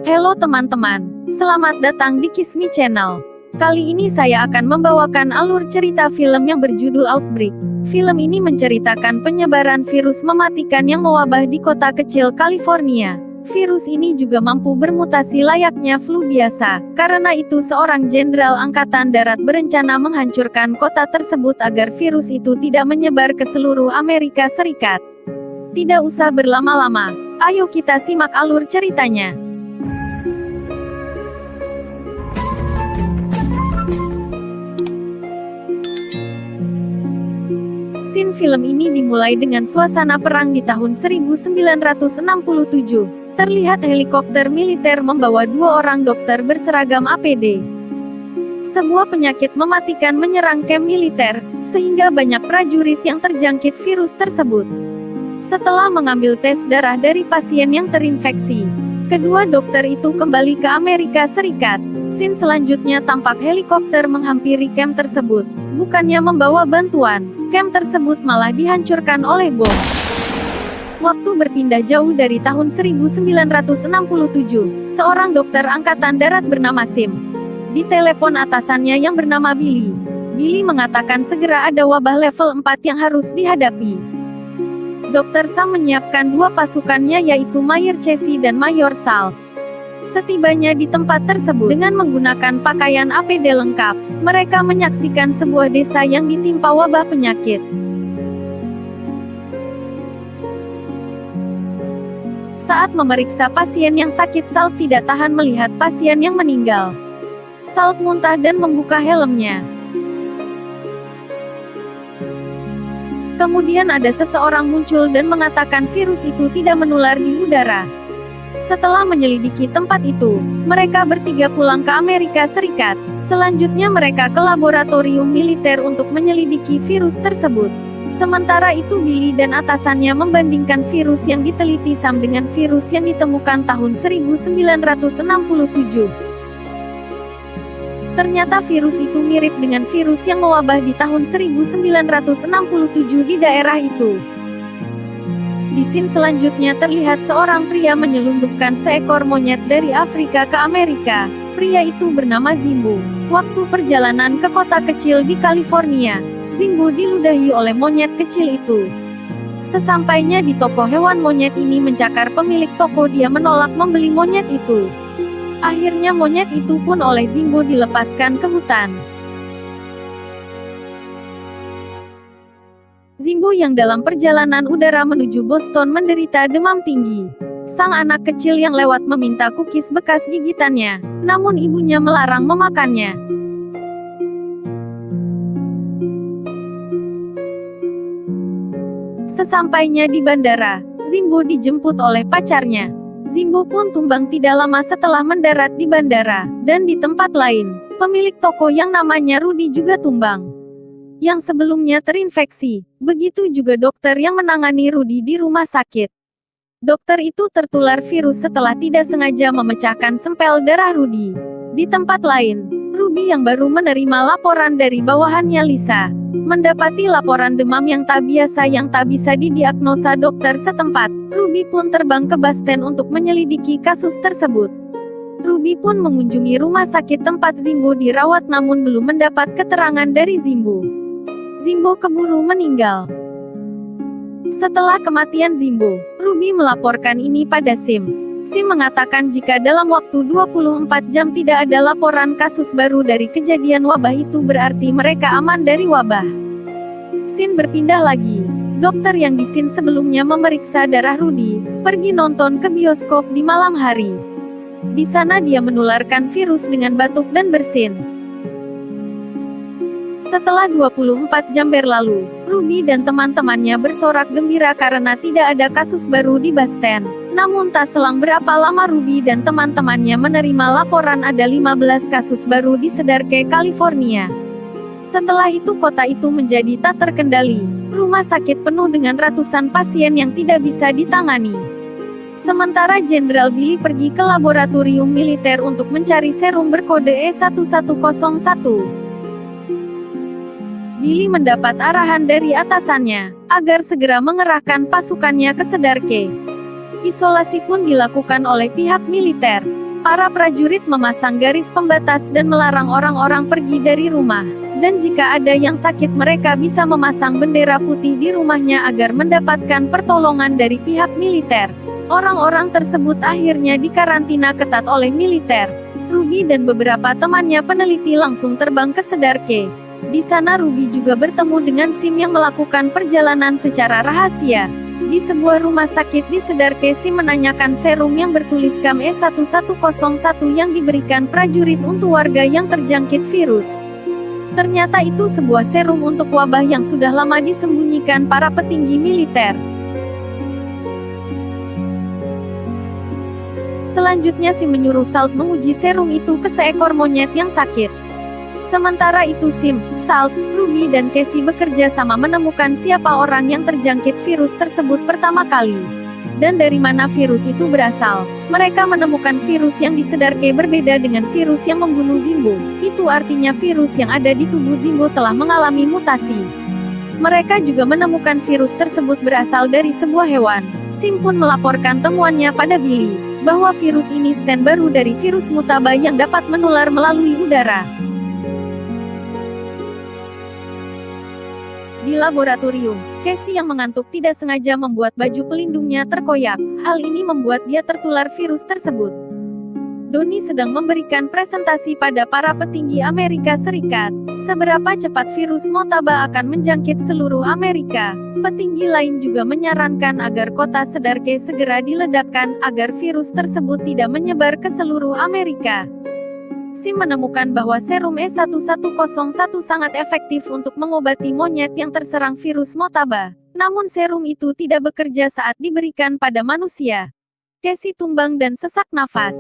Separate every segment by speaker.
Speaker 1: Halo teman-teman, selamat datang di Kismi Channel. Kali ini saya akan membawakan alur cerita film yang berjudul Outbreak. Film ini menceritakan penyebaran virus mematikan yang mewabah di kota kecil California. Virus ini juga mampu bermutasi layaknya flu biasa. Karena itu seorang jenderal angkatan darat berencana menghancurkan kota tersebut agar virus itu tidak menyebar ke seluruh Amerika Serikat. Tidak usah berlama-lama, ayo kita simak alur ceritanya. Scene film ini dimulai dengan suasana perang di tahun 1967. Terlihat helikopter militer membawa dua orang dokter berseragam APD. Sebuah penyakit mematikan menyerang kamp militer, sehingga banyak prajurit yang terjangkit virus tersebut. Setelah mengambil tes darah dari pasien yang terinfeksi, kedua dokter itu kembali ke Amerika Serikat. Scene selanjutnya tampak helikopter menghampiri kamp tersebut. Bukannya membawa bantuan, kamp tersebut malah dihancurkan oleh bom. Waktu berpindah jauh dari tahun 1967, seorang dokter angkatan darat bernama Sim ditelepon atasannya yang bernama Billy. Billy mengatakan segera ada wabah level 4 yang harus dihadapi. Dr. Sam menyiapkan dua pasukannya yaitu Mayor Casey dan Mayor Sal. Setibanya di tempat tersebut dengan menggunakan pakaian APD lengkap, mereka menyaksikan sebuah desa yang ditimpa wabah penyakit. Saat memeriksa pasien yang sakit, Sal tidak tahan melihat pasien yang meninggal. Sal muntah dan membuka helmnya. Kemudian ada seseorang muncul dan mengatakan virus itu tidak menular di udara. Setelah menyelidiki tempat itu, mereka bertiga pulang ke Amerika Serikat. Selanjutnya mereka ke laboratorium militer untuk menyelidiki virus tersebut. Sementara itu Billy dan atasannya membandingkan virus yang diteliti Sam dengan virus yang ditemukan tahun 1967. Ternyata virus itu mirip dengan virus yang mewabah di tahun 1967 di daerah itu. Di scene selanjutnya terlihat seorang pria menyelundupkan seekor monyet dari Afrika ke Amerika. Pria itu bernama Zimbo. Waktu perjalanan ke kota kecil di California, Zimbo diludahi oleh monyet kecil itu. Sesampainya di toko hewan, monyet ini mencakar pemilik toko. Dia menolak membeli monyet itu. Akhirnya monyet itu pun oleh Zimbo dilepaskan ke hutan. Zimbo yang dalam perjalanan udara menuju Boston menderita demam tinggi. Sang anak kecil yang lewat meminta cookies bekas gigitannya, namun ibunya melarang memakannya. Sesampainya di bandara, Zimbo dijemput oleh pacarnya. Zimbo pun tumbang tidak lama setelah mendarat di bandara, dan di tempat lain, pemilik toko yang namanya Rudy juga tumbang, yang sebelumnya terinfeksi. Begitu juga dokter yang menangani Rudy di rumah sakit. Dokter itu tertular virus setelah tidak sengaja memecahkan sempel darah Rudy. Di tempat lain, Ruby yang baru menerima laporan dari bawahannya Lisa, mendapati laporan demam yang tak biasa yang tak bisa didiagnosa dokter setempat. Ruby pun terbang ke Boston untuk menyelidiki kasus tersebut. Ruby pun mengunjungi rumah sakit tempat Zimbo dirawat namun belum mendapat keterangan dari Zimbo. Zimbo keburu meninggal. Setelah kematian Zimbo, Ruby melaporkan ini pada Sim. Sim mengatakan jika dalam waktu 24 jam tidak ada laporan kasus baru dari kejadian wabah itu berarti mereka aman dari wabah. Scene berpindah lagi. Dokter yang di scene sebelumnya memeriksa darah Rudy, pergi nonton ke bioskop di malam hari. Di sana dia menularkan virus dengan batuk dan bersin. Setelah 24 jam berlalu, Ruby dan teman-temannya bersorak gembira karena tidak ada kasus baru di Boston. Namun tak selang berapa lama Ruby dan teman-temannya menerima laporan ada 15 kasus baru di Cedarke, California. Setelah itu kota itu menjadi tak terkendali. Rumah sakit penuh dengan ratusan pasien yang tidak bisa ditangani. Sementara Jenderal Billy pergi ke laboratorium militer untuk mencari serum berkode E1101. Billy mendapat arahan dari atasannya, agar segera mengerahkan pasukannya ke Cedarke. Isolasi pun dilakukan oleh pihak militer. Para prajurit memasang garis pembatas dan melarang orang-orang pergi dari rumah. Dan jika ada yang sakit mereka bisa memasang bendera putih di rumahnya agar mendapatkan pertolongan dari pihak militer. Orang-orang tersebut akhirnya dikarantina ketat oleh militer. Ruby dan beberapa temannya peneliti langsung terbang ke Sedarke. Di sana Ruby juga bertemu dengan Sim yang melakukan perjalanan secara rahasia. Di sebuah rumah sakit di Sedarke, Sim menanyakan serum yang bertuliskan E1101 yang diberikan prajurit untuk warga yang terjangkit virus. Ternyata itu sebuah serum untuk wabah yang sudah lama disembunyikan para petinggi militer. Selanjutnya Sim menyuruh Salt menguji serum itu ke seekor monyet yang sakit. Sementara itu Sim, Salt, Ruby dan Casey bekerja sama menemukan siapa orang yang terjangkit virus tersebut pertama kali. Dan dari mana virus itu berasal. Mereka menemukan virus yang di Sedarke berbeda dengan virus yang membunuh Zimbo. Itu artinya virus yang ada di tubuh Zimbo telah mengalami mutasi. Mereka juga menemukan virus tersebut berasal dari sebuah hewan. Sim pun melaporkan temuannya pada Billy, bahwa virus ini stand baru dari virus mutaba yang dapat menular melalui udara. Di laboratorium, Casey yang mengantuk tidak sengaja membuat baju pelindungnya terkoyak. Hal ini membuat dia tertular virus tersebut. Donnie sedang memberikan presentasi pada para petinggi Amerika Serikat. Seberapa cepat virus mutaba akan menjangkit seluruh Amerika. Petinggi lain juga menyarankan agar kota Sedarke segera diledakkan agar virus tersebut tidak menyebar ke seluruh Amerika. Sim menemukan bahwa serum E1101 sangat efektif untuk mengobati monyet yang terserang virus mutaba. Namun serum itu tidak bekerja saat diberikan pada manusia. Casey tumbang dan sesak nafas.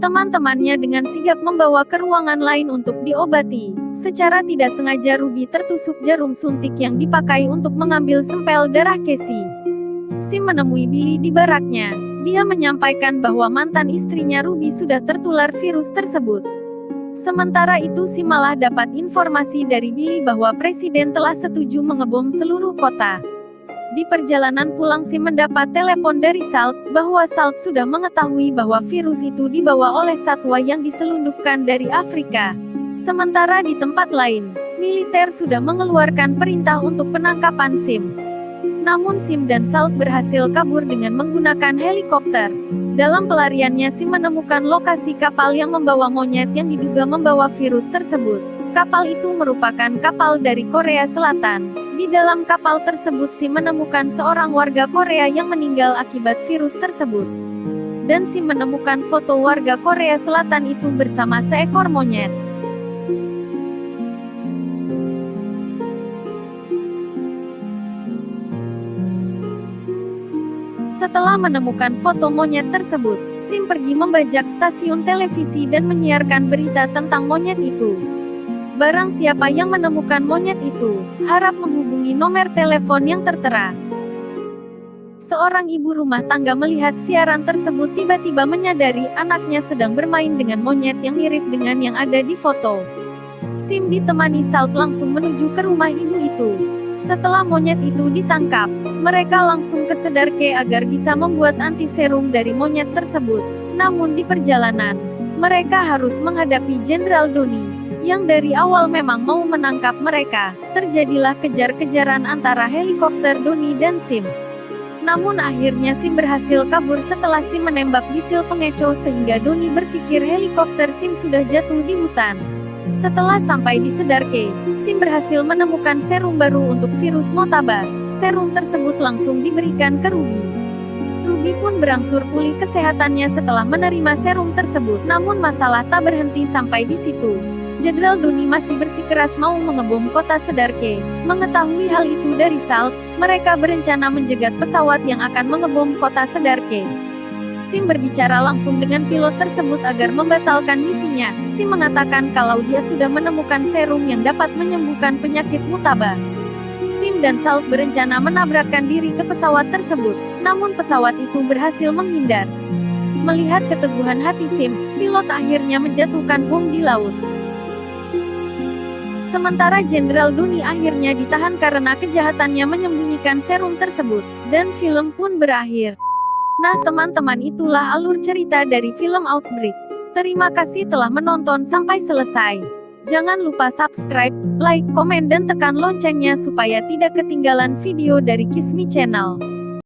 Speaker 1: Teman-temannya dengan sigap membawa ke ruangan lain untuk diobati. Secara tidak sengaja Ruby tertusuk jarum suntik yang dipakai untuk mengambil sampel darah Casey. Sim menemui Billy di baraknya. Dia menyampaikan bahwa mantan istrinya Ruby sudah tertular virus tersebut. Sementara itu Sim malah dapat informasi dari Billy bahwa presiden telah setuju mengebom seluruh kota. Di perjalanan pulang Sim mendapat telepon dari Salt, bahwa Salt sudah mengetahui bahwa virus itu dibawa oleh satwa yang diselundupkan dari Afrika. Sementara di tempat lain, militer sudah mengeluarkan perintah untuk penangkapan Sim. Namun Sim dan Salt berhasil kabur dengan menggunakan helikopter. Dalam pelariannya Sim menemukan lokasi kapal yang membawa monyet yang diduga membawa virus tersebut. Kapal itu merupakan kapal dari Korea Selatan. Di dalam kapal tersebut Sim menemukan seorang warga Korea yang meninggal akibat virus tersebut. Dan Sim menemukan foto warga Korea Selatan itu bersama seekor monyet. Setelah menemukan foto monyet tersebut, Sim pergi membajak stasiun televisi dan menyiarkan berita tentang monyet itu. Barang siapa yang menemukan monyet itu, harap menghubungi nomor telepon yang tertera. Seorang ibu rumah tangga melihat siaran tersebut tiba-tiba menyadari anaknya sedang bermain dengan monyet yang mirip dengan yang ada di foto. Sim ditemani Salt langsung menuju ke rumah ibu itu. Setelah monyet itu ditangkap, mereka langsung ke Sedarke agar bisa membuat anti serum dari monyet tersebut. Namun di perjalanan, mereka harus menghadapi Jenderal Donnie, yang dari awal memang mau menangkap mereka. Terjadilah kejar-kejaran antara helikopter Donnie dan Sim. Namun akhirnya Sim berhasil kabur setelah Sim menembak misil pengecoh sehingga Donnie berpikir helikopter Sim sudah jatuh di hutan. Setelah sampai di Sedarke, Sim berhasil menemukan serum baru untuk virus mutaba. Serum tersebut langsung diberikan ke Ruby. Ruby pun berangsur pulih kesehatannya setelah menerima serum tersebut. Namun masalah tak berhenti sampai di situ. Jenderal Donnie masih bersikeras mau mengebom kota Sedarke. Mengetahui hal itu dari Salt, mereka berencana menjegat pesawat yang akan mengebom kota Sedarke. Sim berbicara langsung dengan pilot tersebut agar membatalkan misinya. Sim mengatakan kalau dia sudah menemukan serum yang dapat menyembuhkan penyakit mutaba. Sim dan Salt berencana menabrakkan diri ke pesawat tersebut, namun pesawat itu berhasil menghindar. Melihat keteguhan hati Sim, pilot akhirnya menjatuhkan bom di laut. Sementara Jenderal Donnie akhirnya ditahan karena kejahatannya menyembunyikan serum tersebut, dan film pun berakhir. Nah teman-teman, itulah alur cerita dari film Outbreak. Terima kasih telah menonton sampai selesai. Jangan lupa subscribe, like, komen dan tekan loncengnya supaya tidak ketinggalan video dari Kismi Channel.